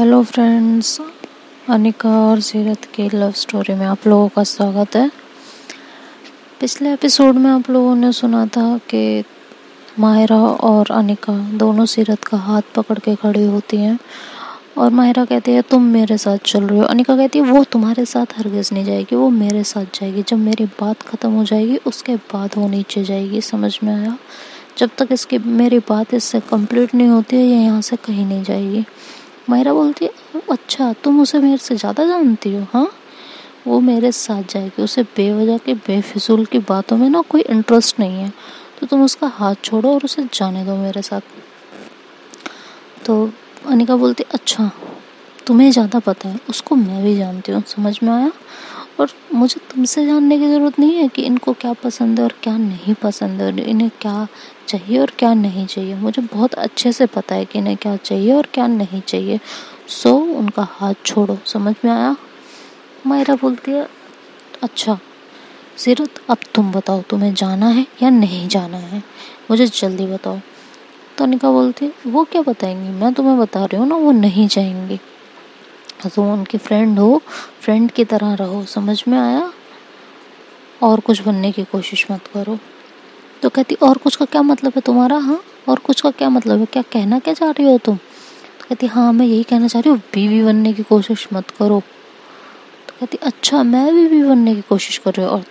Hello friends, Anika और सीरत की लव स्टोरी में आप लोगों का स्वागत है। पिछले एपिसोड में आप लोगों ने सुना था कि माहिरा और अनिका दोनों सीरत का हाथ पकड़ के खड़ी होती हैं और माहिरा कहती है तुम मेरे साथ चल रही हो। अनिका कहती है वो तुम्हारे साथ हरगिज़ नहीं जाएगी, वो मेरे साथ जाएगी। जब मेरी बात ख़त्म हो जाएगी उसके बाद वो नीचे जाएगी। समझ में आया? जब तक इसकी मेरी बात इससे कंप्लीट नहीं होती है ये यहाँ से कहीं नहीं जाएगी। माहिरा बोलती है अच्छा तुम उसे मेरे से ज़्यादा जानती हो? हाँ, वो मेरे साथ जाएगी। उसे बेवजह के बेफिजूल की बातों में ना कोई इंटरेस्ट नहीं है, तो तुम उसका हाथ छोड़ो और उसे जाने दो मेरे साथ। तो अनिका बोलती अच्छा तुम्हें ज़्यादा पता है, उसको मैं भी जानती हूँ। समझ में आया? और मुझे तुमसे जानने की ज़रूरत नहीं है कि इनको क्या पसंद है और क्या नहीं पसंद है, इन्हें क्या चाहिए और क्या नहीं चाहिए। मुझे बहुत अच्छे से पता है कि इन्हें क्या चाहिए और क्या नहीं चाहिए। सो उनका हाथ छोड़ो। समझ में आया? मायरा बोलती है अच्छा सीरत अब तुम बताओ तुम्हें जाना है या नहीं जाना है, मुझे जल्दी बताओ। तो अनिका बोलती है वो क्या बताएंगी, मैं तुम्हें बता रही हूँ ना, वो नहीं जाएंगी। तुम उनकी फ्रेंड हो, फ्रेंड की तरह रहो। समझ में आया? और कुछ बनने की कोशिश मत करो। तो कहती और कुछ का क्या मतलब है तुम्हारा? हाँ, और कुछ का क्या मतलब है, क्या कहना क्या चाह रही हो तुम? तो कहती हाँ मैं यही कहना चाह रही हूँ, बीवी बनने की कोशिश मत करो। तो कहती अच्छा मैं बीवी बनने की कोशिश कर रही हूँ और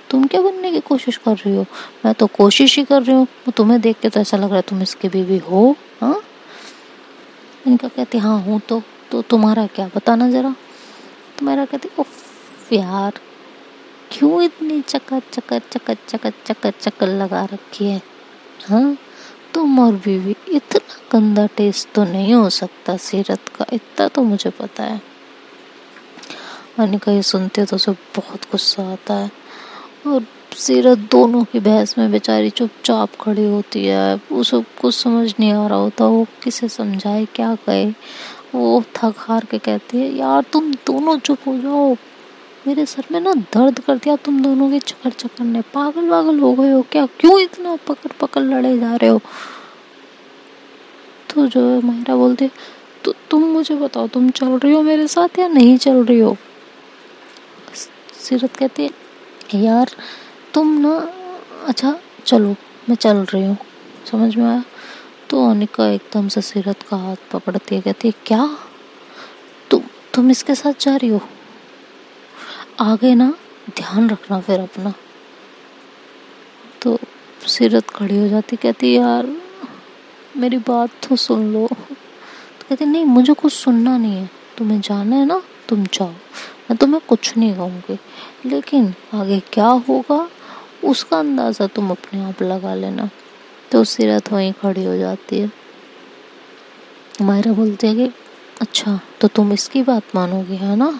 तुम क्या बनने की कोशिश कर रही हो? मैं तो कोशिश ही कर रही हूँ, तुम्हें देख के तो ऐसा लग रहा है तुम इसकी बीवी हो। हाँ, इनका कहती हाँ हूँ। तो तुम्हारा क्या, बताना जरा। तुम्हारा कहती उफ यार क्यों इतनी चक्कर लगा रखी है? हाँ, तुम और बीवी, इतना गंदा टेस्ट तो नहीं हो सकता सीरत का, इतना तो मुझे पता है। अनिका ये सुनते तो उसे बहुत गुस्सा आता है और सीरत दोनों की बहस में बेचारी चुपचाप खड़ी होती है। उसे कुछ समझ नहीं आ रहा होता, वो किसे समझाए क्या कहे। वो थक हार के कहती है यार तुम दोनों चुप हो जाओ, मेरे सर में ना दर्द कर दिया तुम दोनों के चक्कर ने। पागल हो गए हो क्या? क्यों इतना पकड़ पकड़ लड़े जा रहे हो? तो जो है माहिरा बोलती तो तुम मुझे बताओ तुम चल रही हो मेरे साथ या नहीं चल रही हो? सीरत कहती है यार तुम ना, अच्छा चलो मैं चल रही हूँ। समझ में आया? तो अनिका एकदम से सीरत का हाथ पकड़ती है, कहती है क्या तुम इसके साथ जा रही हो? आगे ना ध्यान रखना फिर अपना। तो सीरत खड़ी हो जाती, कहती यार मेरी बात तो सुन लो। तो कहती नहीं मुझे कुछ सुनना नहीं है, तुम्हें जाना है ना तुम जाओ, मैं तुम्हें कुछ नहीं कहूँगी, लेकिन आगे क्या होगा उसका अंदाज़ा तुम अपने आप लगा लेना। तो सीरत वहीं खड़ी हो जाती है। मायरा बोलती है कि अच्छा तो तुम इसकी बात मानोगी, है ना?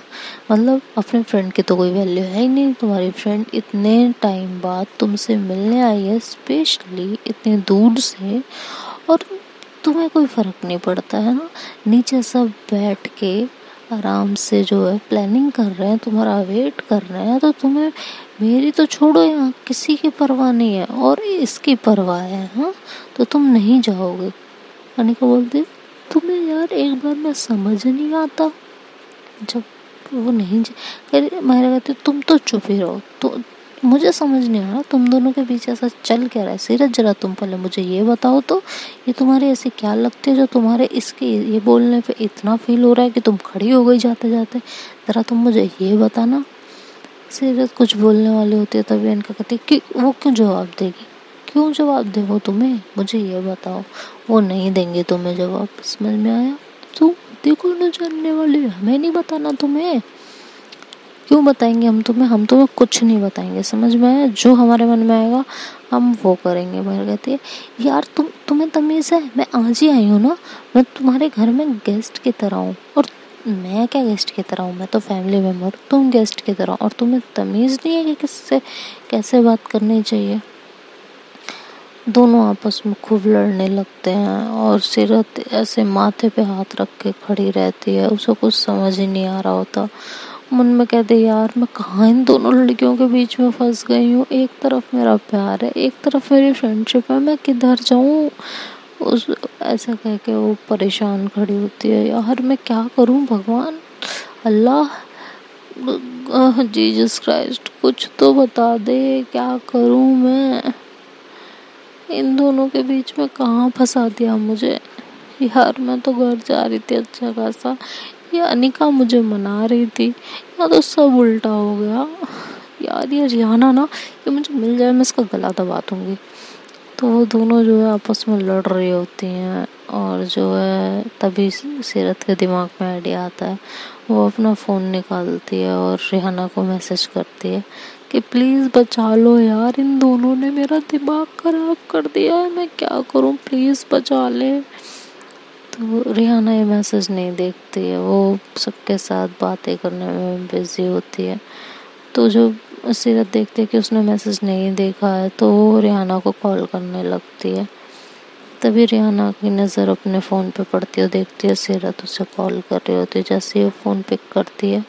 मतलब अपने फ्रेंड की तो कोई वैल्यू है ही नहीं। तुम्हारी फ्रेंड इतने टाइम बाद तुमसे मिलने आई है, स्पेशली इतने दूर से, और तुम्हें कोई फ़र्क नहीं पड़ता है ना? नीचे सब बैठ के आराम से जो है प्लानिंग कर रहे हैं, तुम्हारा वेट कर रहे हैं, तो तुम्हें मेरी तो छोड़ो, यहाँ किसी की परवाह नहीं है और इसकी परवाह है। हाँ, तो तुम नहीं जाओगे। अनिका बोलती तुम्हें यार एक बार में समझ नहीं आता जब वो नहीं मायरा कहती तुम तो चुप ही रहो। तो मुझे समझ नहीं आ रहा तुम दोनों के बीच ऐसा चल क्या रहा है। सीरत जरा तुम पहले मुझे ये बताओ तो, ये तुम्हारे ऐसे क्या लगते हैं जो तुम्हारे इसके ये बोलने पे इतना फील हो रहा है कि तुम खड़ी हो गई जाते जाते? जरा तुम मुझे ये बताना। सीरत कुछ बोलने वाली होती है तभी इनका कहती कि वो क्यों जवाब देगी, क्यों जवाब दे वो तुम्हें, मुझे ये बताओ। वो नहीं देंगे तुम्हें जवाब। समझ में आया? तू देखो ना जानने वाली, हमें नहीं बताना तुम्हें। क्यों बताएंगे हम तुम्हें कुछ नहीं बताएंगे। समझ में आया? जो हमारे मन में आएगा हम वो करेंगे। मैं कहती है यार तुम्हें तमीज़ है, मैं आज ही आई हूँ ना, मैं तुम्हारे घर में गेस्ट की तरह हूँ। और मैं क्या गेस्ट की तरह हूँ, मैं तो फैमिली मेम्बर, तुम गेस्ट की तरह, और तुम्हें तमीज़ नहीं है कि किससे कैसे बात करनी चाहिए। दोनों आपस में खूब लड़ने लगते हैं और सीरत ऐसे माथे पे हाथ रख के खड़ी रहती है, उसे कुछ समझ ही नहीं आ रहा होता। मन में कहते यार मैं कहाँ इन दोनों लड़कियों के बीच में फंस गई हूँ। एक तरफ मेरा प्यार है, एक तरफ मेरी फ्रेंडशिप है, मैं किधर जाऊँ? उस ऐसा कह के वो परेशान खड़ी होती है। यार मैं क्या करूं भगवान, अल्लाह, जीसस क्राइस्ट, कुछ तो बता दे, क्या करूं मैं। इन दोनों के बीच में कहाँ फंसा दिया मुझे। यार मैं तो घर जा रही थी अच्छा खासा, ये अनिका मुझे मना रही थी, या तो सब उल्टा हो गया। यार ये रिहाना ना, ये मुझे मिल जाए मैं इसका गला दबा दूंगी। तो वो दोनों जो है आपस में लड़ रही होती हैं, और जो है तभी सीरत के दिमाग में आइडिया आता है। वो अपना फ़ोन निकालती है और रिहाना को मैसेज करती है कि प्लीज़ बचा लो यार, इन दोनों ने मेरा दिमाग ख़राब कर दिया है, मैं क्या करूं, प्लीज़ बचा ले। तो रिहाना ये मैसेज नहीं देखती है, वो सबके साथ बातें करने में बिजी होती है। तो जो सीरत देखती है कि उसने मैसेज नहीं देखा है, तो वो रिहाना को कॉल करने लगती है। तभी रिहाना की नज़र अपने फ़ोन पे पड़ती है, देखती है सीरत उसे कॉल कर रही होती है। जैसे ही वो फ़ोन पिक करती है,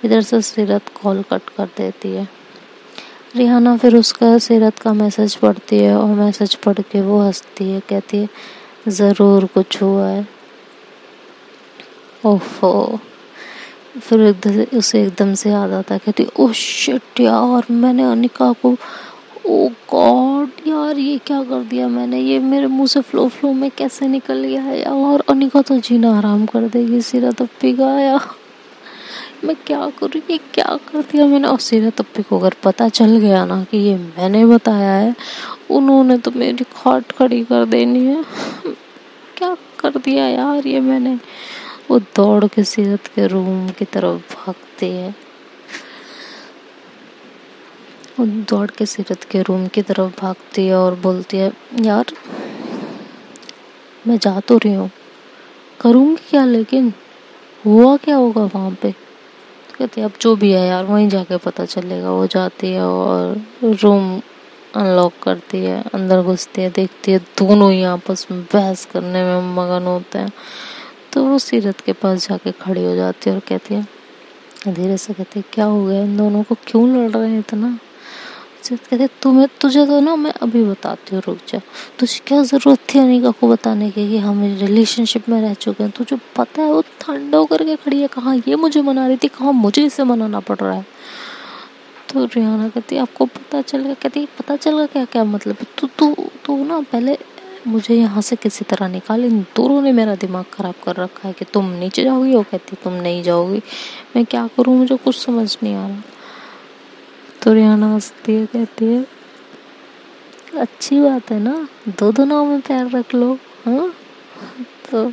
इधर से सीरत कॉल कट कर देती है। रिहाना फिर उसका सीरत का मैसेज पढ़ती है, और मैसेज पढ़ के वो हंसती है, कहती है ज़रूर कुछ हुआ है। ओहो, फिर उसे एकदम से याद आता है, कहती ओह शिट यार, मैंने अनिका को, ओ गॉड यार ये क्या कर दिया मैंने, ये मेरे मुंह से फ्लो में कैसे निकल गया है यार, अनिका तो जीना हराम कर देगी। सीरत अप्पी का यार, मैं क्या करूँ, ये क्या कर दिया मैंने। और सीरत अप्पी को अगर पता चल गया ना कि ये मैंने बताया है, उन्होंने तो मेरी खाट खड़ी कर देनी है। क्या कर दिया यार ये मैंने। वो दौड़ के सीरत के रूम की तरफ भागती है, वो दौड़ के सीरत के रूम की तरफ भागती है और बोलती है यार मैं जा तो रही हूँ, करूँगी क्या, लेकिन हुआ क्या होगा वहाँ पे। तो कहती है अब जो भी है यार वहीं जाके पता चलेगा। वो जाती है और रूम अनलॉक करती है, अंदर घुसती है, देखती है दोनों ही आपस में बहस करने में मगन होते हैं। तो वो सीरत के पास जाके खड़ी हो जाती है और कहती है, धीरे से कहती है क्या हो गया इन दोनों को, क्यों लड़ रहे हैं इतना। कहते तुझे तो ना मैं अभी बताती हूँ, रुक जा, तुझे क्या जरूरत थी अनिका को बताने की कि हम रिलेशनशिप में रह चुके हैं। तुझे पता है वो ठंड होकर के खड़ी है, कहाँ ये मुझे मना रही थी, कहाँ मुझे इसे मनाना पड़ रहा है। तो रिहाना कहती है आपको पता चलेगा, कहती है पता चलेगा क्या, क्या मतलब, तू ना पहले मुझे यहाँ से किसी तरह निकाल, इन दोनों ने मेरा दिमाग खराब कर रखा है कि तुम नीचे जाओगी। वो कहती तुम नहीं जाओगी, मैं क्या करूँ, मुझे कुछ समझ नहीं आ रहा। तो रिहाना हंसती है, कहती है अच्छी बात है ना, दो नाव में पैर रख लो। हाँ, तो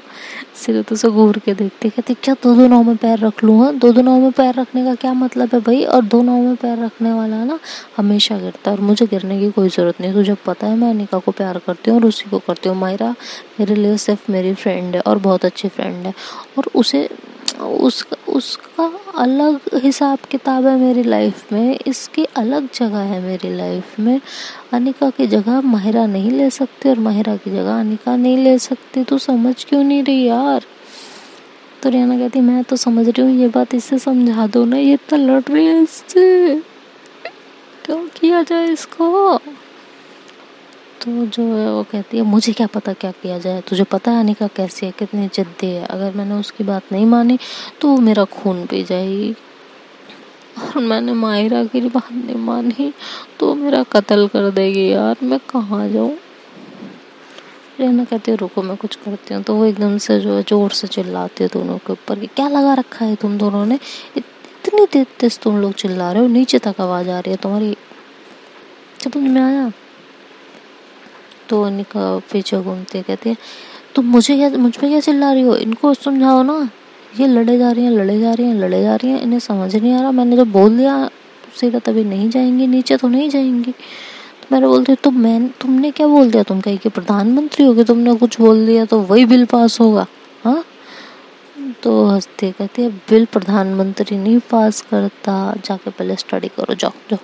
सीरत उसे घूर के देखती, कहती क्या दो नाव में पैर रख लूँ। हाँ, दो नाव में पैर रखने का क्या मतलब है भाई, और दो नाव में पैर रखने वाला ना हमेशा गिरता है, और मुझे गिरने की कोई ज़रूरत नहीं। तुझे पता है मैं अनिका को प्यार करती हूँ और उसी को करती हूँ। मायरा मेरे लिए सिर्फ मेरी फ्रेंड है और बहुत अच्छी फ्रेंड है, और उसका अलग हिसाब किताब है मेरी लाइफ में, इसकी अलग जगह है मेरी लाइफ में। अनिका की जगह माहिरा नहीं ले सकती और माहिरा की जगह अनिका नहीं ले सकती। तू समझ क्यों नहीं रही यार। तो रियाना कहती मैं तो समझ रही हूँ, ये बात इससे समझा दो ना, ये इतना लड़ रही है इससे, क्या किया जाए इसको। तो जो है वो कहती है मुझे क्या पता क्या किया जाए, तुझे पता है अनिका कैसी है, कितनी जिद्दी है, अगर मैंने उसकी बात नहीं मानी तो वो मेरा खून पी जाएगी, और मैंने माहिरा की बात नहीं मानी तो मेरा कत्ल कर देगी। यार मैं कहाँ जाऊँ। रेना कहती है रुको मैं कुछ करती हूँ। तो वो एकदम से जो है जोर से चिल्लाती है दोनों के ऊपर कि क्या लगा रखा है तुम दोनों ने, इतनी तेज तुम लोग चिल्ला रहे हो, नीचे तक आवाज आ रही है तुम्हारी, समझ में आया। तो अनिका पीछे घूमती है, कहती है तुम मुझ पे क्या चिल्ला रही हो, इनको समझाओ ना, ये लड़े जा रही हैं, इन्हें समझ नहीं आ रहा। मैंने जब बोल दिया सीधा तभी नहीं जाएंगी नीचे, तो नहीं जाएंगी। तो मैंने बोलती तो तुमने क्या बोल दिया, तुम कहीं के प्रधानमंत्री हो गए, तुमने कुछ बोल दिया तो वही बिल पास होगा। हाँ, तो हंसती कहती है बिल प्रधानमंत्री नहीं पास करता, जाके पहले स्टडी करो, जाओ जाओ,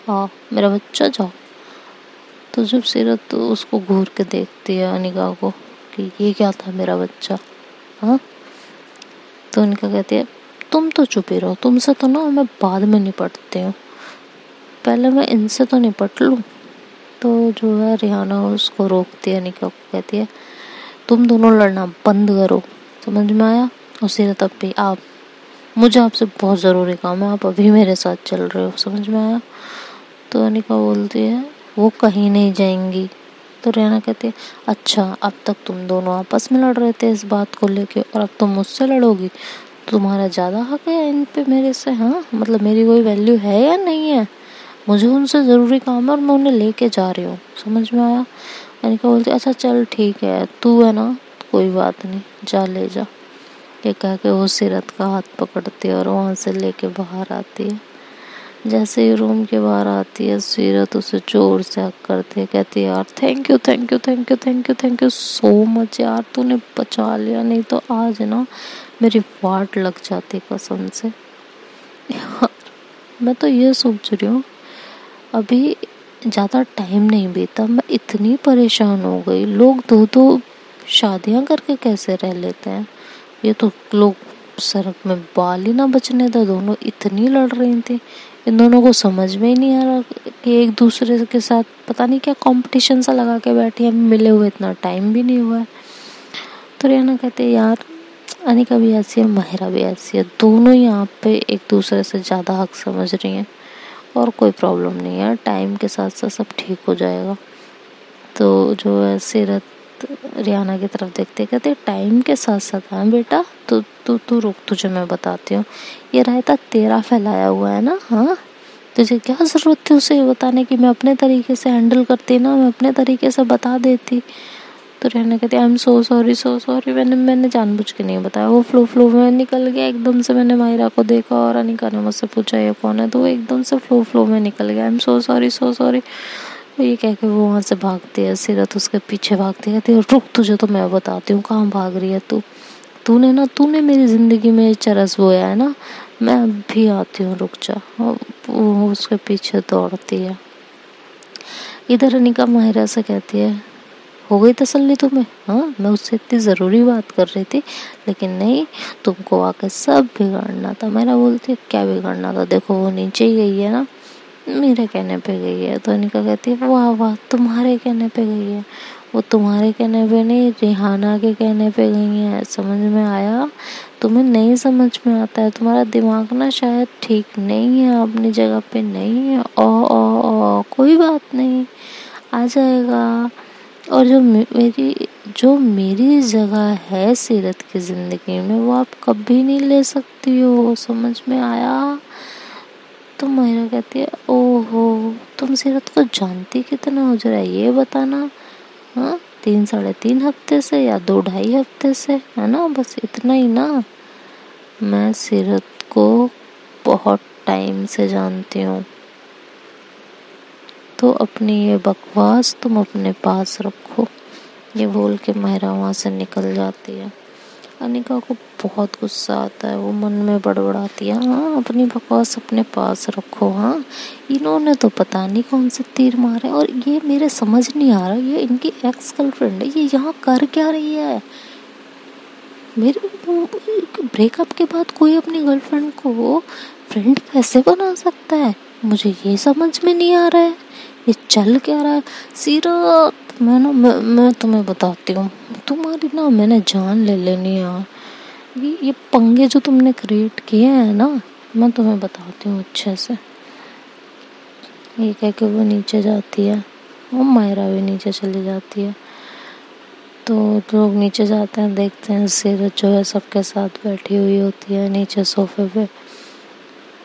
हाँ मेरा बच्चा जाओ। तो जब सीरत तो उसको घूर के देखती है अनिका को कि ये क्या था मेरा बच्चा। हाँ, तो अनिका कहती है तुम तो चुप ही रहो, तुमसे तो ना मैं बाद में निपटती हूँ, पहले मैं इनसे तो निपट लूँ। तो जो है रिहाना उसको रोकती है, अनिका को कहती है तुम दोनों लड़ना बंद करो, समझ में आया? और सीरत अब आप, मुझे आपसे बहुत ज़रूरी काम है, आप अभी मेरे साथ चल रहे हो, समझ में आया? तो अनिका बोलती है वो कहीं नहीं जाएंगी। तो रेना कहती है अच्छा, अब तक तुम दोनों आपस में लड़ रहे थे इस बात को लेके, और अब तुम मुझसे लड़ोगी? तुम्हारा ज़्यादा हक है इन पे मेरे से? हाँ, मतलब मेरी कोई वैल्यू है या नहीं है? मुझे उनसे ज़रूरी काम है और मैं उन्हें लेके जा रही हूँ, समझ में आया? अनिका बोलती अच्छा चल ठीक है, तू है ना, कोई बात नहीं, जा ले जा। ये कह के वो सीरत का हाथ पकड़ती है और वहाँ से लेके बाहर आती है। जैसे ही रूम के बाहर आती है, सीरत उसे जोर से हक करती है, कहती है यार thank you thank you thank you thank you thank you so much यार, तूने बचा लिया, नहीं तो आज ना मेरी वाट लग जाती कसम से। यार मैं तो ये सोच रही हूँ, अभी ज़्यादा टाइम नहीं बीता, मैं इतनी परेशान हो गई। लोग दो दो शादियाँ करके कैसे रह लेते हैं? ये तो लोग सड़क में बाल ही ना बचने दे, दोनों इतनी लड़ रही थी। इन दोनों को समझ में ही नहीं आ रहा कि एक दूसरे के साथ पता नहीं क्या कंपटीशन सा लगा के बैठी है, मिले हुए इतना टाइम भी नहीं हुआ है। तो रेना कहते यार अनिका भी ऐसी है, माहिरा भी ऐसी है, दोनों यहाँ पे एक दूसरे से ज़्यादा हक समझ रही हैं, और कोई प्रॉब्लम नहीं है, टाइम के साथ साथ सब ठीक हो जाएगा। तो जो है सीरत रियाना की तरफ देखते कहते टाइम के साथ साथ हाँ बेटा, तो तू रुक, तुझे मैं बताती हूँ। ये रायता तेरा फैलाया हुआ है ना, हाँ, तुझे क्या ज़रूरत थी उसे ये बताने की? मैं अपने तरीके से हैंडल करती ना, मैं अपने तरीके से बता देती। तो रियाना कहती आई एम सो सॉरी, मैंने जानबूझ के नहीं बताया, वो फ्लो में निकल गया एकदम से। मैंने माहिरा को देखा और अनिका ने मुझसे पूछा ये कौन है, तो वो एकदम से फ्लो में निकल गया, आई एम सो सॉरी। ये कह के वो वहाँ से भागती है, सीरत उसके पीछे भागती है, कहती है रुक, तुझे तो मैं बताती हूँ कहाँ भाग रही है तू, तूने मेरी ज़िंदगी में चरस बोया है ना, मैं अभी आती हूँ, रुक जा। वो उसके पीछे दौड़ती है। इधर अनिका माहिरा से कहती है हो गई तसल्ली तुम्हें? हाँ, मैं उससे इतनी ज़रूरी बात कर रही थी, लेकिन नहीं, तुमको आके सब बिगाड़ना था। माहिरा बोलती है क्या बिगाड़ना था? देखो वो नीचे ही गई है ना, मेरे कहने पे गई है। तो अनिका कहती है वाह वाह, तुम्हारे कहने पे गई है? वो तुम्हारे कहने पे नहीं, रिहाना के कहने पे गई है, समझ में आया? तुम्हें नहीं समझ में आता है, तुम्हारा दिमाग ना शायद ठीक नहीं है, अपनी जगह पे नहीं है। ओ कोई बात नहीं, आ जाएगा। और जो मेरी जगह है सीरत की ज़िंदगी में, वो आप कभी नहीं ले सकती हो, समझ में आया? तो माहिरा कहती है ओहो, तुम सीरत को जानती कितना हो, जरा ये बताना। हाँ, 3-3.5 हफ्ते से या 2-2.5 हफ्ते से, है ना, बस इतना ही ना? मैं सीरत को बहुत टाइम से जानती हूँ। तो अपनी ये बकवास तुम अपने पास रखो। ये बोल के माहिरा वहाँ से निकल जाती है। अनिका को बहुत गुस्सा आता है, वो मन में बड़बड़ाती है हाँ, अपनी बकवास अपने पास रखो। हाँ, इन्होंने तो पता नहीं कौन से तीर मारे, और ये मेरे समझ नहीं आ रहा, ये इनकी एक्स गर्लफ्रेंड है, ये यहाँ कर क्या रही है? मेरे ब्रेकअप के बाद कोई अपनी गर्लफ्रेंड को फ्रेंड कैसे बना सकता है? मुझे ये समझ में नहीं आ रहा है, ये चल क्या रहा है? सीरत, मैं तुम्हें बताती हूँ, तुम्हारी ना मैंने जान ले लेनी यार। ये पंगे जो तुमने क्रिएट किए हैं ना, मैं तुम्हें बताती हूँ अच्छे से। ये कह के वो नीचे जाती है और मायरा भी नीचे चली जाती है। तो लोग नीचे जाते हैं, देखते हैं सीरत जो है सबके साथ बैठी हुई होती है नीचे सोफे पे।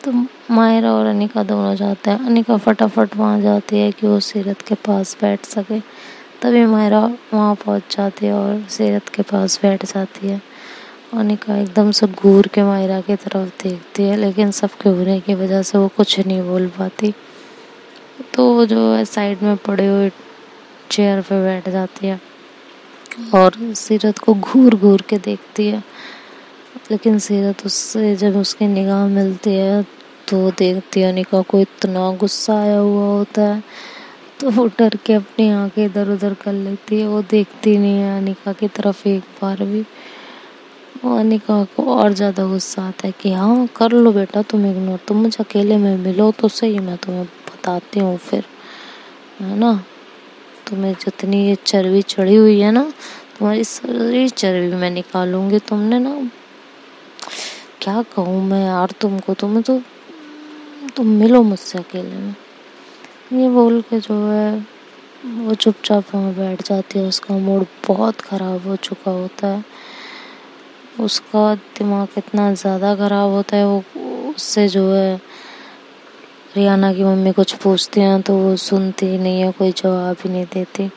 तो मायरा और अनिका दोनों जाते हैं। अनिका फटाफट वहाँ जाती है कि वो सीरत के पास बैठ सके, तभी मायरा वहाँ पहुँच जाती है और सीरत के पास बैठ जाती है। अनिका एकदम से घूर के मायरा की तरफ देखती है, लेकिन सबके होने की वजह से वो कुछ नहीं बोल पाती। तो वो जो है साइड में पड़े हुए चेयर पे बैठ जाती है और सीरत को घूर घूर के देखती है। लेकिन सीरत उससे जब उसकी निगाह मिलती है तो वो देखती है अनिका को इतना गुस्सा आया हुआ होता है, तो वो डर के अपनी आंखें इधर उधर कर लेती है। वो देखती नहीं है अनिका की तरफ एक बार भी। वो अनिका को और ज़्यादा गुस्सा आता है कि हाँ कर लो बेटा तुम इग्नोर, तुम मुझे अकेले में मिलो तो सही, मैं तुम्हें बताती हूँ फिर, है ना? तुम्हें जितनी ये चर्बी चढ़ी हुई है ना, तुम्हारी सारी चर्बी मैं निकालूंगी। तुमने ना, क्या कहूँ मैं यार तुमको, तुम मिलो मुझसे अकेले में। ये बोल के जो है वो चुपचाप वहाँ बैठ जाती है। उसका मूड बहुत ख़राब हो चुका होता है। उसका दिमाग इतना ज़्यादा ख़राब होता है, वो उससे जो है रियाना की मम्मी कुछ पूछती हैं तो वो सुनती ही नहीं है, कोई जवाब ही नहीं देती।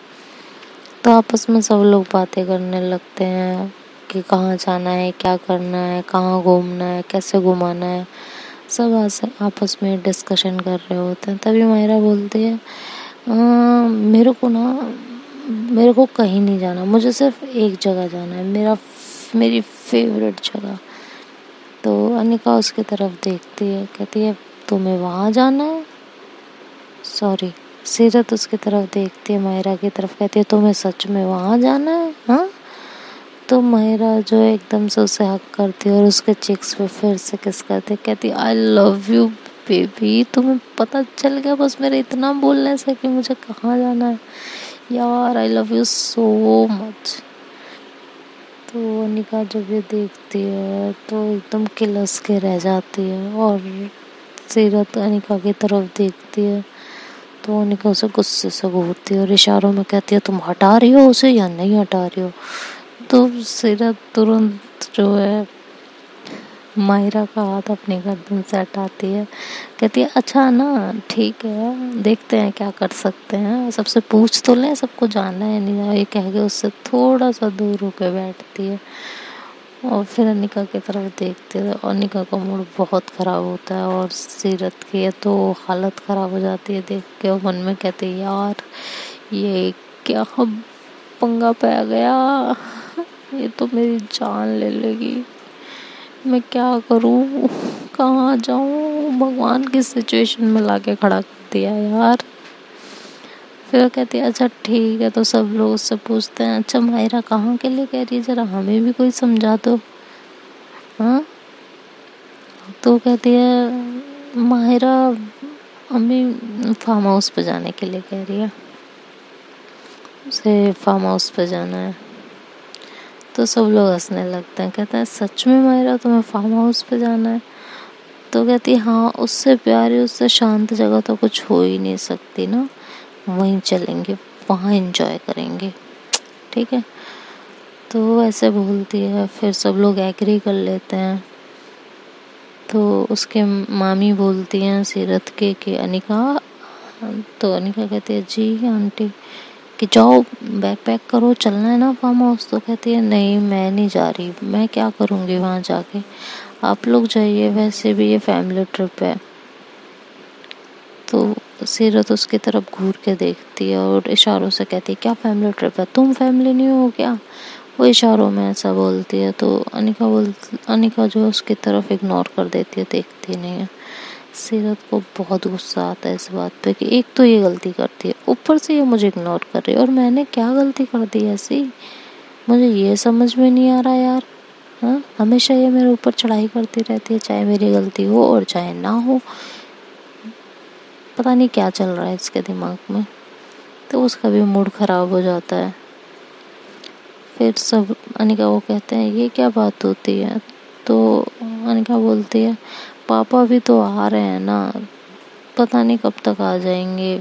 तो आपस में सब लोग बातें करने लगते हैं कि कहाँ जाना है, क्या करना है, कहाँ घूमना है, कैसे घुमाना है। सब आपस में डिस्कशन कर रहे होते हैं। तभी मायरा बोलती है, मेरे को कहीं नहीं जाना, मुझे सिर्फ एक जगह जाना है, मेरी फेवरेट जगह। तो अनिका उसकी तरफ देखती है, कहती है तुम्हें वहाँ जाना है। सॉरी, सीरत उसकी तरफ देखती है, मायरा की तरफ, कहती है तुम्हें सच में वहाँ जाना है? हाँ। तो मायरा जो है एकदम से उसे हक करती है और उसके चिक्स पे फिर से किस करती है, कहती है आई लव यू बेबी। तुम्हें पता चल गया बस मेरे इतना बोलने से कि मुझे कहाँ जाना है? यार I love you so much. तो अनिका जब ये देखती है तो एकदम किलस के रह जाती है और सीरत अनिका की तरफ देखती है तो अनिका उसे गुस्से से घूरती है और इशारों में कहती है तुम हटा रही हो उसे या नहीं हटा रही हो। तो सीरत तुरंत जो है मायरा का हाथ अपनी गर्दन से हटाती है, कहती है अच्छा ना, ठीक है, देखते हैं क्या कर सकते हैं, सबसे पूछ तो लें सबको जाना है नहीं जाना। ये कह के उससे थोड़ा सा दूर होकर बैठती है और फिर अनिका की तरफ देखती है। अनिका का मूड बहुत ख़राब होता है और सीरत की तो हालत ख़राब हो जाती है देख के। और मन में कहती है यार ये क्या पंगा पै गया, ये तो मेरी जान ले लेगी, मैं क्या करूं, कहाँ जाऊं, भगवान किस सिचुएशन में लाके खड़ा कर दिया यार। फिर कहती है अच्छा ठीक है। तो सब लोग उससे पूछते हैं अच्छा मायरा कहाँ के लिए कह रही है, जरा हमें भी कोई समझा दो। हाँ, तो कहती है माहिरा अम्मी फार्म हाउस पे जाने के लिए कह रही है, उसे फार्म हाउस पे जाना है। तो सब लोग हंसने लगते हैं, कहते हैं सच में माहिरा तुम्हें फार्म हाउस पे जाना है? तो कहती है हाँ, उससे प्यारी उससे शांत जगह तो कुछ हो ही नहीं सकती ना, वहीं चलेंगे, वहाँ एंजॉय करेंगे, ठीक है। तो ऐसे बोलती है, फिर सब लोग एग्री कर लेते हैं। तो उसके मामी बोलती हैं सीरत के कि अनिका, तो अनिका कहती है जी आंटी, कि जाओ बैग पैक करो, चलना है ना फार्म हाउस। तो कहती है नहीं मैं नहीं जा रही, मैं क्या करूँगी वहाँ जाके, आप लोग जाइए, वैसे भी ये फैमिली ट्रिप है। तो सीरत उसकी तरफ घूर के देखती है और इशारों से कहती है क्या फैमिली ट्रिप है, तुम फैमिली नहीं हो क्या? वो इशारों में ऐसा बोलती है। तो अनिका जो है उसकी तरफ इग्नोर कर देती है, देखती नहीं है। सीरत को बहुत गुस्सा आता है इस बात पे कि एक तो ये गलती करती है, ऊपर से ये मुझे इग्नोर कर रही है, और मैंने क्या गलती कर दी ऐसी, मुझे ये समझ में नहीं आ रहा यार। हाँ, हमेशा ये मेरे ऊपर चढ़ाई करती रहती है, चाहे मेरी गलती हो और चाहे ना हो, पता नहीं क्या चल रहा है इसके दिमाग में। तो उसका भी मूड ख़राब हो जाता है। फिर सब अनिका को कहते हैं ये क्या बात होती है। तो अनिका बोलती है पापा भी तो आ रहे हैं ना, पता नहीं कब तक आ जाएंगे।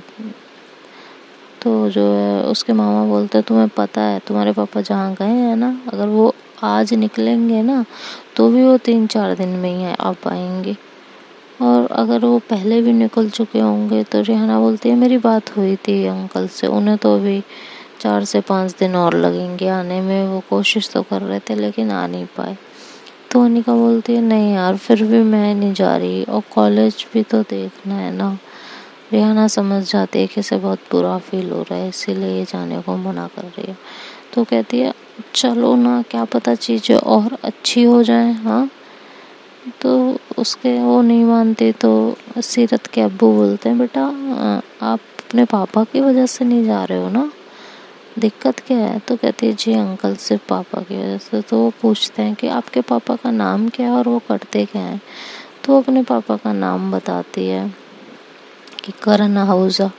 तो जो है उसके मामा बोलते हैं तुम्हें पता है तुम्हारे पापा जहाँ गए हैं ना, अगर वो आज निकलेंगे ना तो भी वो 3-4 दिन में ही आ पाएंगे, और अगर वो पहले भी निकल चुके होंगे। तो रिहाना बोलती है मेरी बात हुई थी अंकल से, उन्हें तो अभी 4 से 5 दिन और लगेंगे आने में, वो कोशिश तो कर रहे थे लेकिन आ नहीं पाए। तो अनिका बोलती है नहीं यार फिर भी मैं नहीं जा रही, और कॉलेज भी तो देखना है ना। रिहाना समझ जाती है कि इसे बहुत बुरा फील हो रहा है, इसीलिए ये जाने को मना कर रही है। तो कहती है चलो ना, क्या पता चीज़ें और अच्छी हो जाए। हाँ, तो उसके वो नहीं मानते। तो सीरत के अब्बू बोलते हैं बेटा आप अपने पापा की वजह से नहीं जा रहे हो ना, दिक्कत क्या है? तो कहती है जी अंकल सिर्फ पापा की वजह से। तो वो पूछते हैं कि आपके पापा का नाम क्या है और वो करते क्या हैं। तो अपने पापा का नाम बताती है कि करण आहूजा।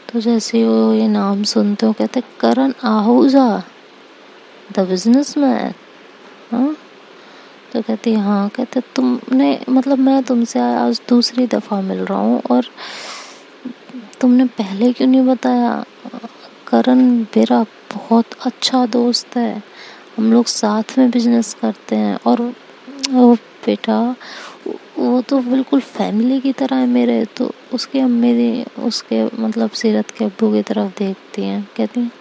तो जैसे ही वो ये नाम सुनते हो कहते करण आहूजा, द बिजनेसमैन। हाँ, तो कहती हाँ। कहते तुमने मतलब मैं तुमसे आज दूसरी दफ़ा मिल रहा हूँ और तुमने पहले क्यों नहीं बताया? करण मेरा बहुत अच्छा दोस्त है, हम लोग साथ में बिजनेस करते हैं। और वो बेटा, वो तो बिल्कुल फैमिली की तरह है मेरे। तो उसकी अम्मी उसके मतलब सीरत के अब्बू की तरफ देखती हैं, कहती हैं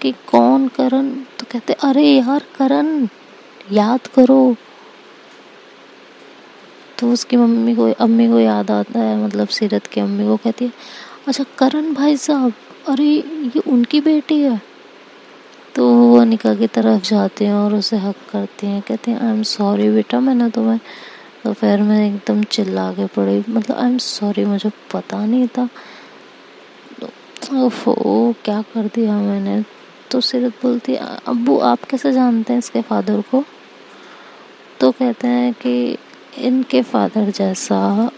कि कौन करण? तो कहते अरे यार करण, याद करो। तो उसकी अम्मी को याद आता है, मतलब सीरत की अम्मी को। कहती है अच्छा करण भाई साहब, अरे ये उनकी बेटी है। तो वो अनिका की तरफ जाते हैं और उसे हक करती हैं, कहते हैं आई एम सॉरी बेटा, मैंने तुम्हें दोपहर में एकदम चिल्ला के पड़ी, मतलब आई एम सॉरी, मुझे पता नहीं था। ओफो, क्या कर दिया मैंने। तो सीरत बोलती है अब्बू आप कैसे जानते हैं इसके फादर को? तो कहते हैं कि इनके फादर जैसा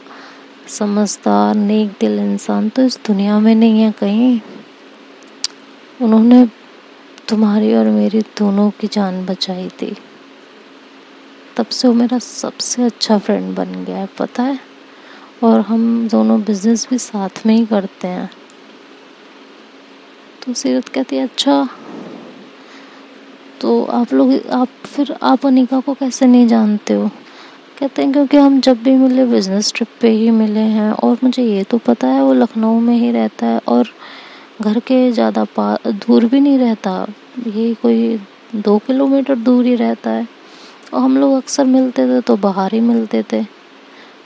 समझदार नेक दिल इंसान तो इस दुनिया में नहीं है कहीं। उन्होंने तुम्हारी और मेरी दोनों की जान बचाई थी, तब से वो मेरा सबसे अच्छा फ्रेंड बन गया है, पता है। और हम दोनों बिजनेस भी साथ में ही करते हैं। तो सीरत कहती है अच्छा, तो आप अनिका को कैसे नहीं जानते हो? कहते हैं क्योंकि हम जब भी मिले बिजनेस ट्रिप पे ही मिले हैं, और मुझे ये तो पता है वो लखनऊ में ही रहता है और घर के ज़्यादा दूर भी नहीं रहता, ये कोई 2 किलोमीटर दूर ही रहता है। और हम लोग अक्सर मिलते थे तो बाहर ही मिलते थे,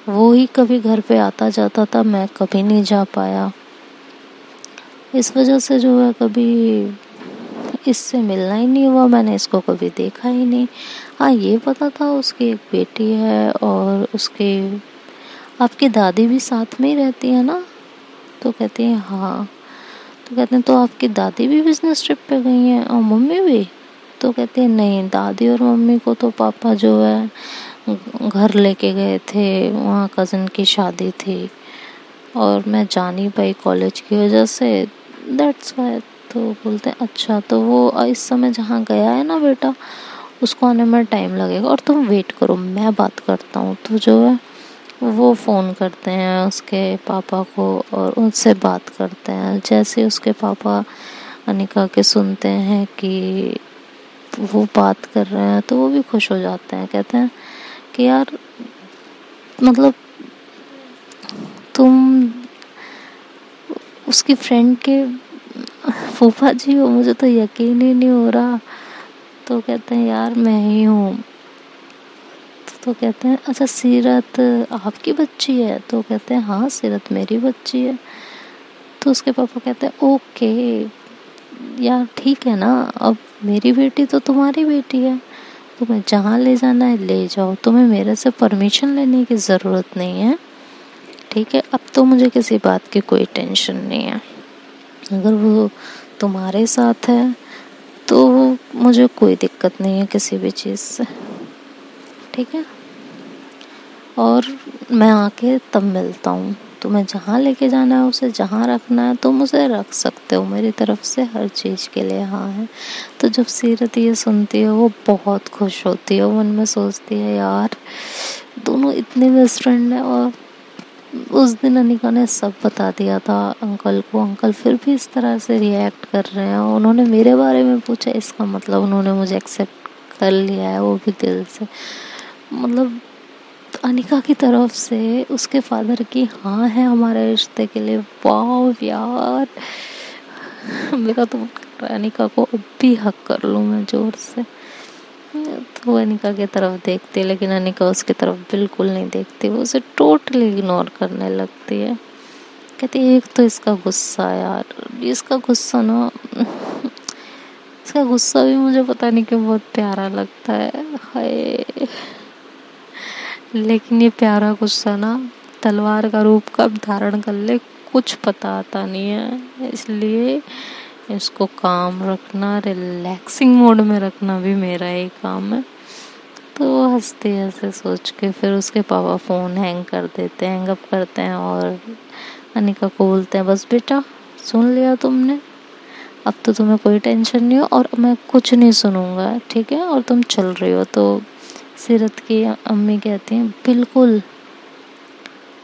वो ही कभी घर पे आता जाता था, मैं कभी नहीं जा पाया। इस वजह से जो है कभी इससे मिलना ही नहीं हुआ, मैंने इसको कभी देखा ही नहीं। हाँ ये पता था उसकी एक बेटी है और उसके आपकी दादी भी साथ में ही रहती है ना? तो कहती है हाँ। तो कहते हैं तो आपकी दादी भी बिजनेस ट्रिप पे गई हैं और मम्मी भी? तो कहते हैं नहीं, दादी और मम्मी को तो पापा जो है घर लेके गए थे, वहाँ कज़न की शादी थी और मैं जा नहीं पाई कॉलेज की वजह से, दैट्स वाई। तो बोलते हैं अच्छा, तो वो इस समय जहाँ गया है ना बेटा, उसको आने में टाइम लगेगा और तुम वेट करो, मैं बात करता हूँ। तो जो है वो फ़ोन करते हैं उसके पापा को और उनसे बात करते हैं। जैसे उसके पापा अनिका के सुनते हैं कि वो बात कर रहे हैं तो वो भी खुश हो जाते हैं, कहते हैं कि यार मतलब तुम उसकी फ्रेंड के फूफा जी हो, मुझे तो यकीन ही नहीं हो रहा। तो कहते हैं यार मैं ही हूँ। तो कहते हैं अच्छा सीरत आपकी बच्ची है? तो कहते हैं हाँ सीरत मेरी बच्ची है। तो उसके पापा कहते हैं ओके यार ठीक है ना, अब मेरी बेटी तो तुम्हारी बेटी है, तुम्हें जहाँ ले जाना है ले जाओ, तुम्हें मेरे से परमिशन लेने की ज़रूरत नहीं है, ठीक है। अब तो मुझे किसी बात की कोई टेंशन नहीं है, अगर वो तुम्हारे साथ है तो मुझे कोई दिक्कत नहीं है किसी भी चीज़ से, ठीक है। और मैं आके तब मिलता हूँ, तुम्हें जहाँ लेके जाना है उसे जहाँ रखना है तुम उसे रख सकते हो, मेरी तरफ से हर चीज़ के लिए हाँ है। तो जब सीरत ये सुनती है वो बहुत खुश होती है, मन में सोचती है यार दोनों इतने बेस्ट फ्रेंड हैं। और उस दिन अनिका ने सब बता दिया था अंकल को, अंकल फिर भी इस तरह से रिएक्ट कर रहे हैं। उन्होंने मेरे बारे में पूछा, इसका मतलब उन्होंने मुझे एक्सेप्ट कर लिया है, वो भी दिल से। मतलब अनिका की तरफ से उसके फादर की हाँ है हमारे रिश्ते के लिए। वाह यार, मेरा तो मन कर रहा है अनिका को अब भी हक कर लूँ मैं जोर से। तो वो अनिका की तरफ देखती है लेकिन अनिका उसकी तरफ बिल्कुल नहीं देखती, वो उसे टोटली इग्नोर करने लगती है। कहती है एक तो इसका गुस्सा यार, इसका गुस्सा ना इसका गुस्सा भी मुझे पता नहीं क्यों बहुत प्यारा लगता है, हाय। लेकिन ये प्यारा गुस्सा ना तलवार का रूप कब धारण कर ले कुछ पता आता नहीं है, इसलिए इसको काम रखना, रिलैक्सिंग मोड में रखना भी मेरा ही काम है। तो हंसते ऐसे सोच के फिर उसके पापा फ़ोन हैंग कर देते हैं, हैंगअप करते हैं और अनिका को बोलते हैं बस बेटा सुन लिया तुमने, अब तो तुम्हें कोई टेंशन नहीं हो और मैं कुछ नहीं सुनूंगा, ठीक है, और तुम चल रही हो। तो सीरत की अम्मी कहती हैं बिल्कुल,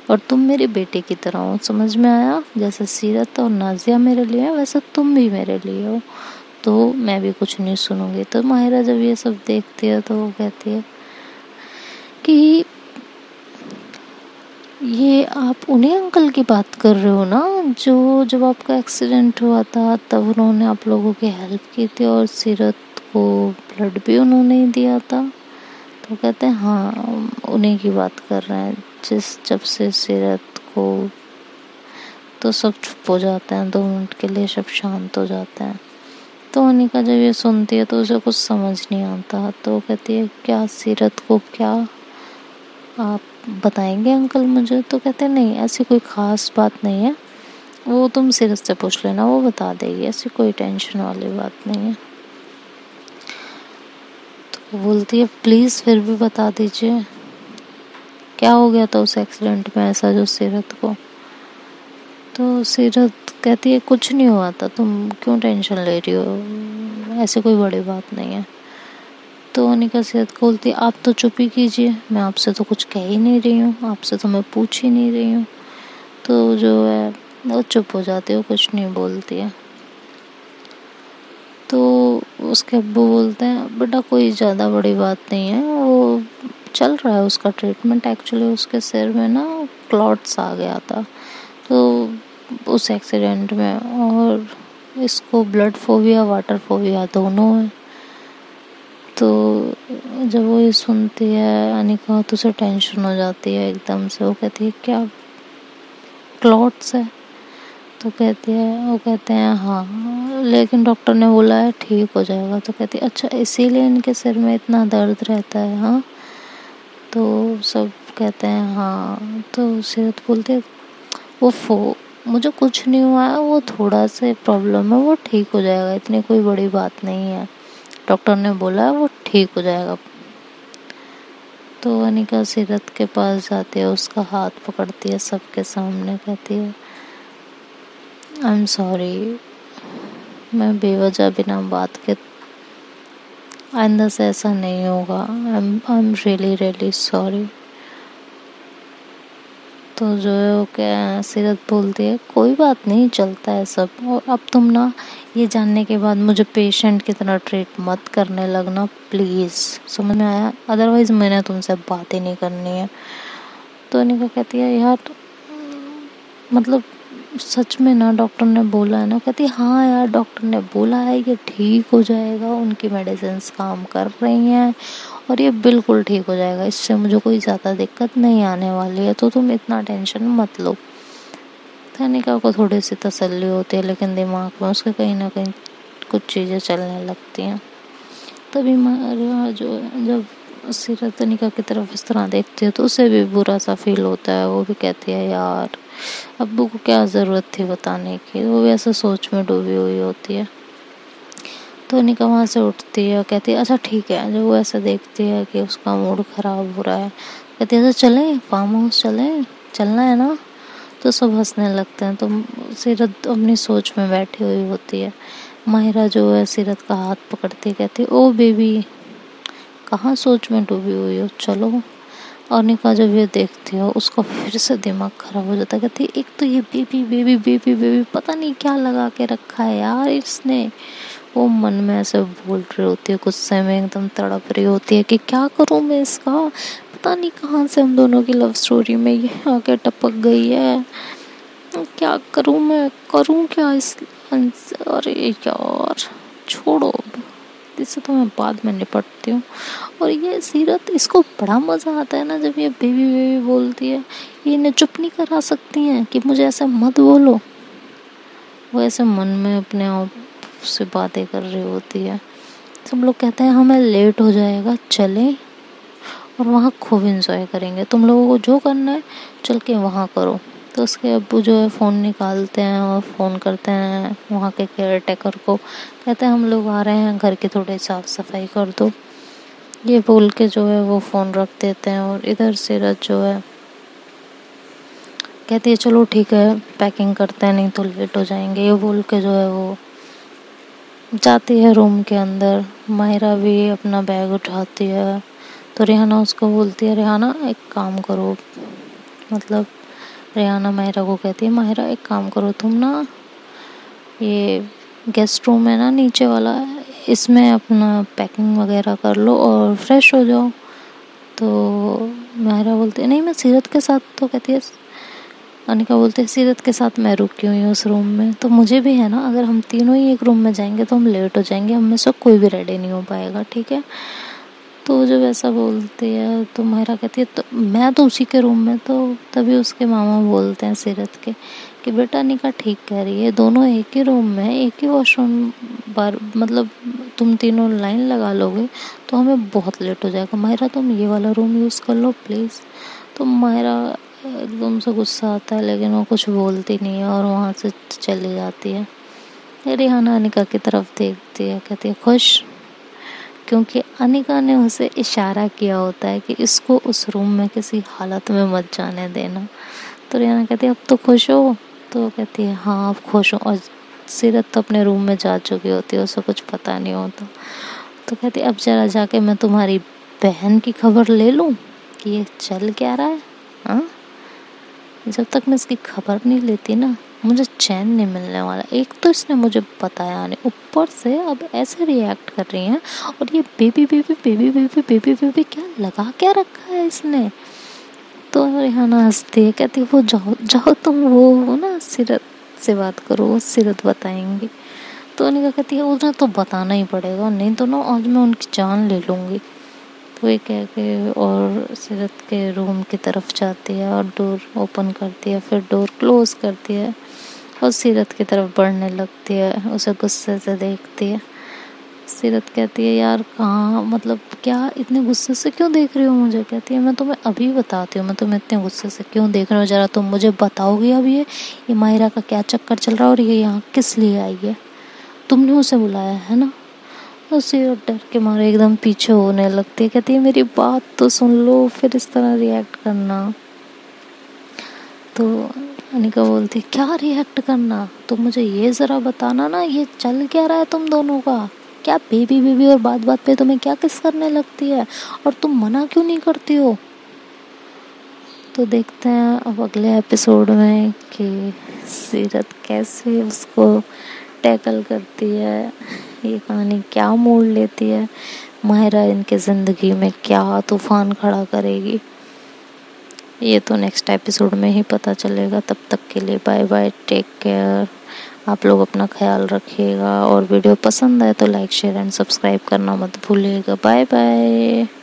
और तुम मेरी बेटी की तरह हो, समझ में आया? जैसे सीरत और नाजिया मेरे लिए है वैसे तुम भी मेरे लिए हो, तो मैं भी कुछ नहीं सुनूंगी। तो माहिरा जब ये सब देखती है तो वो कहती है कि ये आप उन्हीं अंकल की बात कर रहे हो ना, जो जब आपका एक्सीडेंट हुआ था तब उन्होंने आप लोगों की हेल्प की थी और सीरत को ब्लड भी उन्होंने ही दिया था। तो कहते हैं हाँ उन्हीं की बात कर रहे हैं। जब से सीरत को, तो सब चुप हो जाते हैं, 2 मिनट के लिए सब शांत हो जाते हैं। तो अनिका जब ये सुनती है तो उसे कुछ समझ नहीं आता। तो वो कहती है क्या सीरत को क्या आप बताएंगे अंकल मुझे? तो कहते हैं नहीं ऐसी कोई ख़ास बात नहीं है, वो तुम सीरत से पूछ लेना, वो बता देगी, ऐसी कोई टेंशन वाली बात नहीं है। तो वो बोलती है प्लीज़ फिर भी बता दीजिए क्या हो गया था उस एक्सीडेंट में ऐसा जो सीरत को। तो सीरत कहती है कुछ नहीं हुआ था, तुम क्यों टेंशन ले रही हो, ऐसे कोई बड़ी बात नहीं है। तो अनिका सीरत को बोलती है आप तो चुप ही कीजिए, मैं आपसे तो कुछ कह ही नहीं रही हूँ, आपसे तो मैं पूछ ही नहीं रही हूँ। तो जो है वो चुप हो जाती है, वो कुछ नहीं बोलती है। तो उसके अब्बू बोलते हैं बेटा कोई ज़्यादा बड़ी बात नहीं है, वो चल रहा है उसका ट्रीटमेंट, एक्चुअली उसके सिर में ना क्लॉट्स आ गया था तो उस एक्सीडेंट में, और इसको ब्लड फोबिया वाटर फोबिया दोनों है। तो जब वो ये सुनती है अनिका तो उसे टेंशन हो जाती है एकदम से। वो कहती है क्या क्लॉट्स है? तो कहती है, वो कहते हैं हाँ लेकिन डॉक्टर ने बोला है ठीक हो जाएगा। तो कहती है अच्छा इसीलिए इनके सिर में इतना दर्द रहता है? हाँ। तो सब कहते हैं हाँ। तो सीरत बोलती है वो मुझे कुछ नहीं हुआ है, वो थोड़ा सा प्रॉब्लम है, वो ठीक हो जाएगा, इतनी कोई बड़ी बात नहीं है, डॉक्टर ने बोला है वो ठीक हो जाएगा। तो अनिका सीरत के पास जाती है, उसका हाथ पकड़ती है सबके सामने, कहती है आई एम सॉरी, मैं बेवजह बिना बात के, आइंदा से ऐसा नहीं होगा, I am really really sorry. तो जो है वो क्या सीरत बोलती है कोई बात नहीं चलता है सब, और अब तुम ना ये जानने के बाद मुझे पेशेंट की तरह ट्रीट मत करने लगना प्लीज़, समझ में आया? अदरवाइज़ मैंने तुमसे बात ही नहीं करनी है। तो अनिका कहती है यार मतलब सच में ना डॉक्टर ने बोला है ना? कहती है हाँ यार डॉक्टर ने बोला है ये ठीक हो जाएगा, उनकी मेडिसिन काम कर रही हैं और ये बिल्कुल ठीक हो जाएगा, इससे मुझे कोई ज़्यादा दिक्कत नहीं आने वाली है, तो तुम इतना टेंशन मत लो। अनिका को थोड़ी सी तसल्ली होती है लेकिन दिमाग में उसके कहीं ना कहीं कुछ चीज़ें चलने लगती हैं। तभी मारिया जो है जब सीरत अनिका की तरफ इस तरह देखती है तो उसे भी बुरा सा फील होता है। वो भी कहती है यार अब्बू को क्या ज़रूरत थी बताने की, वो भी ऐसे सोच में डूबी हुई होती है। तो अनिका वहाँ से उठती है, कहती है अच्छा ठीक है। जब वो ऐसा देखती है कि उसका मूड ख़राब हो रहा है, कहती है अच्छा चलें फार्म हाउस, चलें, चलना है ना? तो सब हंसने लगते हैं। तो सीरत अपनी सोच में बैठी हुई होती है। माहिरा जो है सीरत का हाथ पकड़ती कहती ओ बेबी कहाँ सोच में डूबी हुई हो, चलो। और निका जब ये देखती हो उसका फिर से दिमाग खराब हो जाता है। कहती एक तो ये बेबी बेबी बेबी बेबी पता नहीं क्या लगा के रखा है यार इसने। वो मन में ऐसे बोल रही होती है, गुस्से में एकदम तड़प रही होती है कि क्या करूं मैं इसका, पता नहीं कहाँ से हम दोनों की लव स्टोरी में ये आके टपक गई है, क्या करूं मैं, करूं क्या इस। अरे यार छोड़ो अब, इससे तो मैं बाद में निपटती हूँ। और ये सीरत इसको बड़ा मज़ा आता है ना जब ये बेबी बेबी बोलती है, ये इन्हें चुप नहीं करा सकती हैं कि मुझे ऐसा मत बोलो। वो ऐसे मन में अपने आप से बातें कर रही होती है। सब लोग कहते हैं हमें लेट हो जाएगा, चलें और वहाँ खूब इंजॉय करेंगे, तुम लोगों को जो करना है चल के वहाँ करो। तो उसके अब्बू जो है फ़ोन निकालते हैं और फ़ोन करते हैं वहाँ के केयर टेकर को, कहते हैं हम लोग आ रहे हैं, घर की थोड़ी साफ़ सफाई कर दो। ये बोल के जो है वो फ़ोन रख देते हैं। और इधर सीरत जो है कहती है चलो ठीक है पैकिंग करते हैं नहीं तो लेट हो जाएंगे। ये बोल के जो है वो जाती है रूम के अंदर। माहिरा भी अपना बैग उठाती है तो रेहाना उसको बोलती है, रेहाना एक काम करो, मतलब रेहाना माहिरा को कहती है, माहिरा एक काम करो, तुम ना ये गेस्ट रूम है ना नीचे वाला, इसमें अपना पैकिंग वगैरह कर लो और फ्रेश हो जाओ। तो माहिरा बोलती है, नहीं मैं सीरत के साथ, तो कहती है, अनिका बोलते हैं, सीरत के साथ मैं रुकी हुई हूँ उस रूम में, तो मुझे भी है ना, अगर हम तीनों ही एक रूम में जाएंगे तो हम लेट हो जाएंगे, हम में से कोई भी रेडी नहीं हो पाएगा, ठीक है। तो जब ऐसा बोलती है तो माहिरा कहती है, तो मैं तो उसी के रूम में, तो तभी उसके मामा बोलते हैं सीरत के कि बेटा अनिका ठीक कह रही है, दोनों एक ही रूम में एक ही वॉशरूम बार, मतलब तुम तीनों लाइन लगा लोगे तो हमें बहुत लेट हो जाएगा, माहिरा तुम ये वाला रूम यूज़ कर लो प्लीज़। तो माहिरा एकदम से गुस्सा आता है लेकिन वो कुछ बोलती नहीं है और वहाँ से चली जाती है। रेहाना अनिका की तरफ देखती है, कहती है खुश, क्योंकि अनिका ने उसे इशारा किया होता है कि इसको उस रूम में किसी हालत में मत जाने देना। तो रेहाना कहती है अब तो खुश हो, तो कहती है हाँ अब खुश हूँ, और सीरत तो अपने रूम में जा चुकी होती है, उसे कुछ पता नहीं होता। तो कहती है अब जरा जाके मैं तुम्हारी बहन की खबर ले लूँ कि ये चल क्या रहा है। हाँ, जब तक मैं इसकी खबर नहीं लेती ना मुझे चैन नहीं मिलने वाला। एक तो इसने मुझे बताया नहीं, ऊपर से अब ऐसे रिएक्ट कर रही हैं, और ये baby baby baby baby baby baby क्या लगा क्या रखा है इसने। तो रेहाना हंसती है, कहती है वो जाओ जाओ तुम वो ना सीरत से बात करो, वो सीरत बताएंगी। तो अनिका कहती है उन्हें तो बताना ही पड़ेगा, नहीं तो ना आज मैं उनकी जान ले लूँगी। तो ये कह के और सीरत के रूम की तरफ जाती है और डोर ओपन करती है, फिर डोर क्लोज करती है और सीरत की तरफ बढ़ने लगती है, उसे गुस्से से देखती है। सीरत कहती है यार कहाँ, मतलब क्या इतने गुस्से से क्यों देख रही हो मुझे। कहती है मैं तुम्हें अभी बताती हूँ मैं तुम्हें इतने गुस्से से क्यों देख रही हूँ, ज़रा तुम मुझे बताओगी अब ये माहिरा का क्या चक्कर चल रहा है और ये यहाँ किस लिए आई है, तुमने उसे बुलाया है ना। और सीरत डर के मारे एकदम पीछे होने लगती है, कहती है मेरी बात तो सुन लो फिर इस तरह रिएक्ट करना। तो अनिका बोलती है क्या रिएक्ट करना, तो मुझे ये ज़रा बताना ना ये चल क्या रहा है तुम दोनों का, क्या बेबी बेबी और बात बात पे तुम्हें क्या किस करने लगती है, और तुम मना क्यों नहीं करती हो। तो देखते हैं अब अगले एपिसोड में कि सीरत कैसे उसको टैकल करती है, ये कहानी क्या मोड़ लेती है, माहिरा इनके ज़िंदगी में क्या तूफान खड़ा करेगी, ये तो नेक्स्ट एपिसोड में ही पता चलेगा। तब तक के लिए बाय बाय, टेक केयर, आप लोग अपना ख्याल रखिएगा, और वीडियो पसंद आए तो लाइक शेयर एंड सब्सक्राइब करना मत भूलिएगा। Bye bye.